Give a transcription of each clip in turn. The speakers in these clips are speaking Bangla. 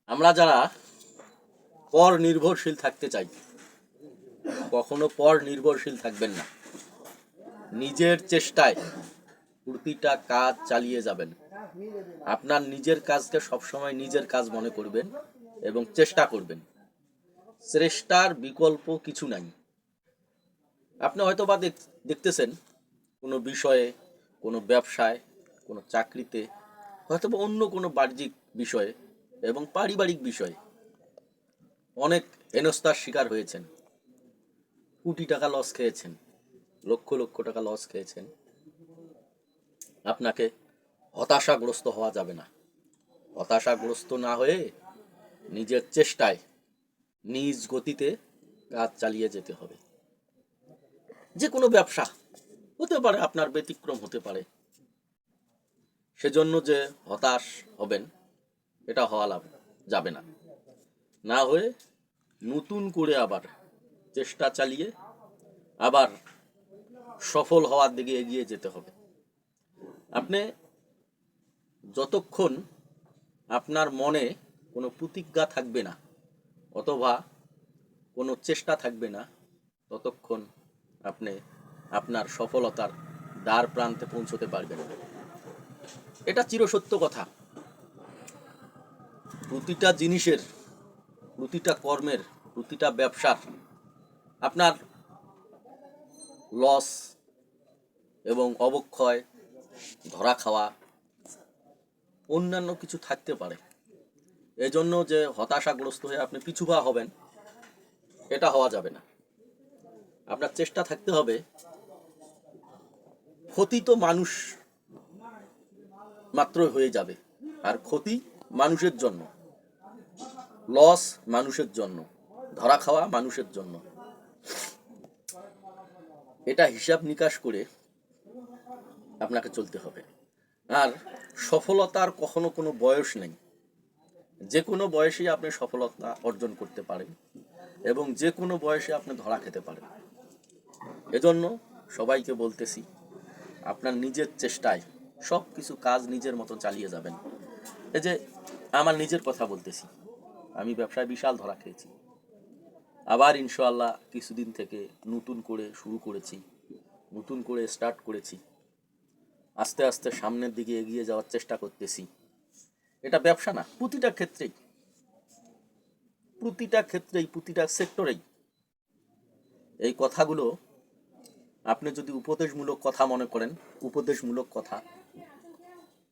আমরা যারা পর নির্ভরশীল থাকতে চাই, কখনো পর নির্ভরশীল থাকবেন না। নিজের চেষ্টায় প্রতিটা কাজ চালিয়ে যাবেন। আপনার নিজের কাজকে সবসময় নিজের কাজ মনে করবেন এবং চেষ্টা করবেন। চেষ্টার বিকল্প কিছু নাই। আপনি হয়তো বা দেখতেছেন কোনো বিষয়ে, কোনো ব্যবসায়, কোনো চাকরিতে, হয়তো বা অন্য কোনো বাহ্যিক বিষয়ে এবং পারিবারিক বিষয়ে অনেক হেনস্থার শিকার হয়েছেন। কোটি টাকা লস খেয়েছেন, লক্ষ লক্ষ টাকা লস খেয়েছেন। আপনাকে হতাশাগ্রস্ত হওয়া যাবে না। হতাশাগ্রস্ত না হয়ে নিজের চেষ্টায় নিজ গতিতে কাজ চালিয়ে যেতে হবে। যে কোনো ব্যবসা হতে পারে, আপনার ব্যতিক্রম হতে পারে, সেজন্য যে হতাশ হবেন এটা হওয়া যাবে না। না হয়ে নতুন করে আবার চেষ্টা চালিয়ে আবার সফল হওয়ার দিকে এগিয়ে যেতে হবে। আপনি যতক্ষণ আপনার মনে কোনো প্রতিজ্ঞা থাকবে না অথবা কোনো চেষ্টা থাকবে না, ততক্ষণ আপনি আপনার সফলতার দ্বার প্রান্তে পৌঁছতে পারবেন না। এটা চিরসত্য কথা। প্রতিটা জিনিসের, প্রতিটা কর্মের, প্রতিটা ব্যবসার আপনার লস এবং অবক্ষয়, ধরা খাওয়া, অন্যান্য কিছু থাকতে পারে। এজন্য যে হতাশাগ্রস্ত হয়ে আপনি পিছুপা হবেন, এটা হওয়া যাবে না। আপনার চেষ্টা থাকতে হবে। ক্ষতি তো মানুষ মাত্র হয়ে যাবে, আর ক্ষতি মানুষের জন্য, লস মানুষের জন্য, ধরা খাওয়া মানুষের জন্য। এটা হিসাব নিকাশ করে আপনাকে চলতে হবে। আর সফলতার কখনো কোনো বয়স নেই। যে কোনো বয়সেই আপনি সফলতা অর্জন করতে পারেন এবং যে কোনো বয়সে আপনি ধরা খেতে পারেন। এজন্য সবাইকে বলতেছি, আপনার নিজের চেষ্টায় সব কিছু কাজ নিজের মতো চালিয়ে যাবেন। এই যে আমার নিজের কথা বলতেছি, আমি ব্যবসায় বিশাল ধরা খেয়েছি। আবার ইনশাআল্লাহ কিছুদিন থেকে নতুন করে শুরু করেছি, নতুন করে স্টার্ট করেছি। আস্তে আস্তে সামনের দিকে এগিয়ে যাওয়ার চেষ্টা করতেছি। এটা ব্যবসা না, প্রতিটা ক্ষেত্রেই, প্রতিটা সেক্টরেই এই কথাগুলো আপনি যদি উপদেশমূলক কথা মনে করেন, উপদেশমূলক কথা,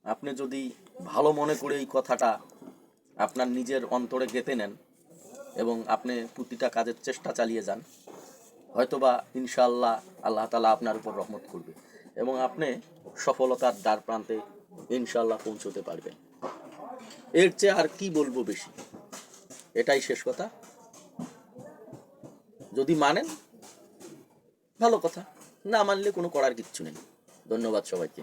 আপনি যদি ভালো মনে করে এই কথাটা আপনার নিজের অন্তরে গেঁথে নেন এবং আপনি প্রতিটা কাজের চেষ্টা চালিয়ে যান, হয়তোবা ইনশাআল্লাহ আল্লাহ তাআলা আপনার উপর রহমত করবে এবং আপনি সফলতার দ্বার প্রান্তে ইনশাআল্লাহ পৌঁছতে পারবেন। এর চেয়ে আর কি বলবো বেশি, এটাই শেষ কথা। যদি মানেন ভালো কথা, না মানলে কোনো করার কিচ্ছু নেই। ধন্যবাদ সবাইকে।